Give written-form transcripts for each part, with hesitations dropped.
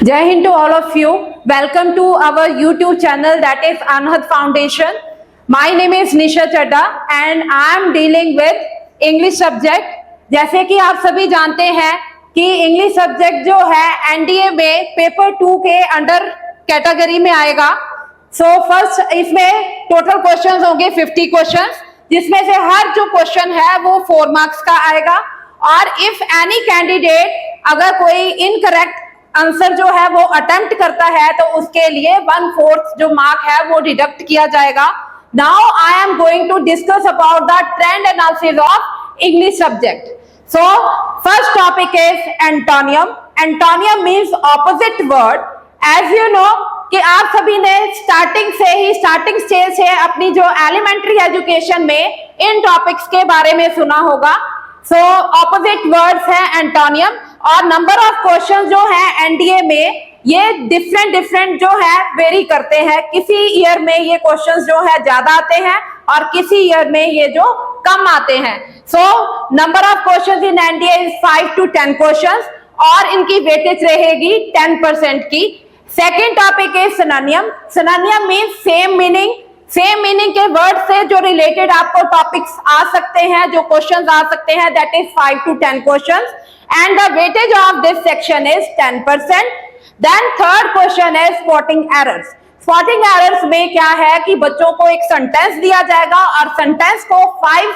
Jai Hind to all of you. Welcome to our YouTube channel, that is Anhad Foundation. My name is Nisha Chadda and I am dealing with English subject. जैसे कि आप सभी जानते हैं कि English subject जो है NDA में पेपर 2 के अंडर कैटेगरी में आएगा। फर्स्ट इसमें टोटल क्वेश्चंस होंगे 50 क्वेश्चंस, जिसमें से हर जो क्वेश्चन है वो 4 मार्क्स का आएगा। और इफ एनी कैंडिडेट अगर कोई इनकरेक्ट आंसर जो है वो अटेम्प्ट करता है तो उसके लिए 1/4 जो मार्क है वो डिडक्ट किया जाएगा। Now I am going to discuss about the trend analysis of English subject. So first topic is antonym. Antonym means opposite word. As you know कि आप सभी ने स्टार्टिंग स्टेज से अपनी जो एलिमेंट्री एजुकेशन में इन टॉपिक्स के बारे में सुना होगा। सो ऑपोजिट वर्ड्स है एंटोनियम। और नंबर ऑफ क्वेश्चन जो है एनडीए में ये डिफरेंट जो है वेरी करते हैं। किसी ईयर में ये क्वेश्चंस जो है ज्यादा आते हैं और किसी ईयर में ये जो कम आते हैं। So number of questions in NDA is 5 to 10 questions और इनकी वेटेज रहेगी 10% की। Second topic is सिनोनियम। सिनोनियम means same meaning. Same meaning के वर्ड से जो रिलेटेड आपको टॉपिक्स आ सकते हैं, जो क्वेश्चंस आ सकते हैं, that is 5 to 10 questions and the weightage of this section is 10%. Then third question is spotting errors. Spotting errors में क्या है कि बच्चों को एक सेंटेंस दिया जाएगा और सेंटेंस को 5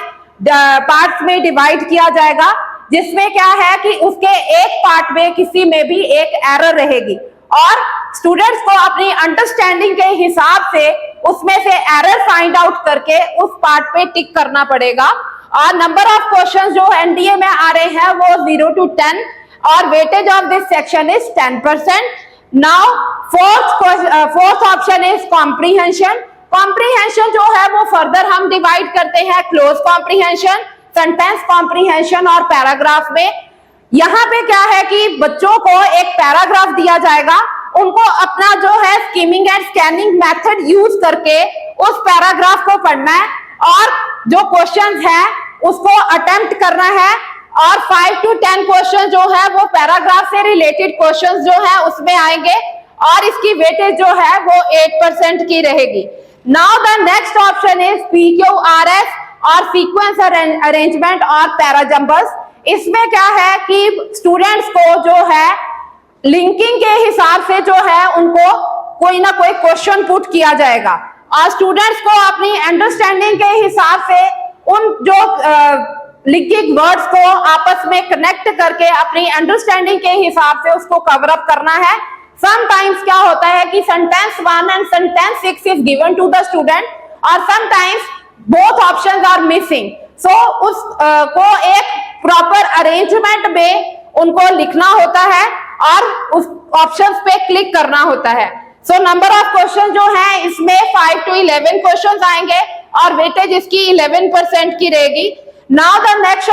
पार्ट्स में डिवाइड किया जाएगा, जिसमें क्या है कि उसके एक पार्ट में किसी में भी एक एरर रहेगी और स्टूडेंट्स को अपनी अंडरस्टैंडिंग के हिसाब से उसमें से एरर फाइंड आउट करके उस पार्ट पे टिक करना पड़ेगा। और नंबर ऑफ क्वेश्चन जो एनडीए में आ रहे हैं वो 0 to 10 और weightage of this section is 10%। Now fourth option is comprehension. Comprehension जो है वो फर्दर हम डिवाइड करते हैं क्लोज कॉम्प्रीहेंशन, सेंटेंस कॉम्प्रीहेंशन और पैराग्राफ में। यहाँ पे क्या है कि बच्चों को एक पैराग्राफ दिया जाएगा, उनको अपना जो है skimming and scanning method use करके उस पैराग्राफ को पढ़ना है और जो क्वेश्चंस है उसको अटेम्प्ट करना है। और 5 to 10 क्वेश्चन जो है वो पैराग्राफ से रिलेटेड क्वेश्चंस जो है उसमें आएंगे और इसकी वेटेज जो है वो 8% की रहेगी। Now the next option is PQRS और सीक्वेंस अरेंजमेंट और पैराजंबर्स। इसमें क्या है कि स्टूडेंट्स को जो है लिंकिंग के हिसाब से जो है उनको कोई ना कोई क्वेश्चन पुट किया जाएगा और स्टूडेंट्स को अपनी अंडरस्टैंडिंग के हिसाब से उन जो लिंकिंग वर्ड्स को आपस में कनेक्ट करके अपनी अंडरस्टैंडिंग के हिसाब से उसको कवर अप करना है। समटाइम्स क्या होता है कि sentence 1 and sentence 6 is given to the student और sometimes both options are missing. So उस को एक प्रॉपर अरेंजमेंट में उनको लिखना होता है और उस ऑप्शंस पे क्लिक करना होता है। सो नंबर ऑफ क्वेश्चन जो है इसमें 5 to 11 क्वेश्चंस आएंगे और वेटेज इसकी 11% की रहेगी। Now the next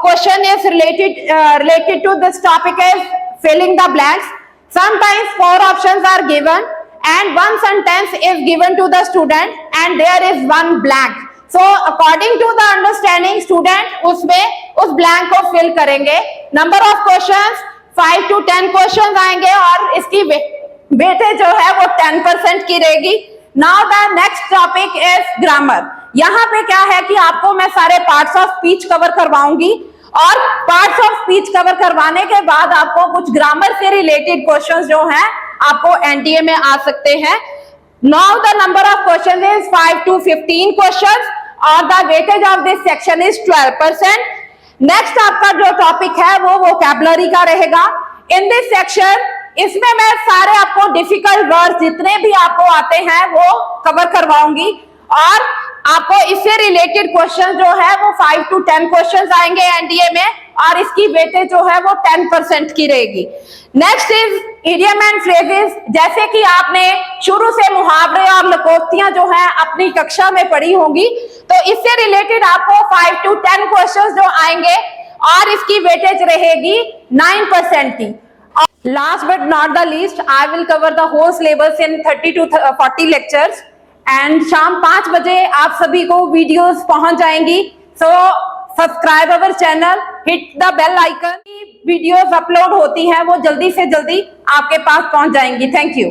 question is related to this topic is filling the blanks. Sometimes 4 options are given and 1 sentence is given to the student and there is 1 blank. So according to the understanding student उसमें उस blank को fill करेंगे। number of questions 5 to 10 questions आएंगे और इसकी weightage जो है वो 10% की रहेगी। Now the next topic is grammar. यहाँ पे क्या है कि आपको मैं सारे पार्ट्स ऑफ स्पीच कवर करवाऊंगी और पार्ट्स ऑफ स्पीच कवर करवाने के बाद आपको कुछ ग्रामर से रिलेटेड क्वेश्चंस जो हैं आपको एनडीए में आ सकते हैं। Now the number of question is 5 to 15 questions और the weightage of this section is 12%। Next आपका जो टॉपिक है वो वोकैबुलरी का रहेगा। इन दिस सेक्शन इसमें मैं सारे आपको डिफिकल्ट वर्ड्स जितने भी आपको आते हैं वो कवर करवाऊंगी और आपको इससे रिलेटेड क्वेश्चन जो है वो 5 to 10 क्वेश्चंस आएंगे एनडीए में और इसकी वेटेज जो है वो 10% की रहेगी। Next is idiom and phrases. जैसे कि आपने शुरू से मुहावरे और लकोक्तियां जो है अपनी कक्षा में पढ़ी होंगी, तो इससे रिलेटेड आपको 5 to 10 क्वेश्चंस जो आएंगे और इसकी वेटेज रहेगी 9% की। Last but not the least, I will cover the whole syllabus in 30 to 40 lectures and शाम 5 बजे आप सभी को वीडियोस पहुंच जाएंगी। So subscribe our channel hit the bell icon. Videos upload होती हैं वो जल्दी से जल्दी आपके पास पहुंच जाएंगी। Thank you.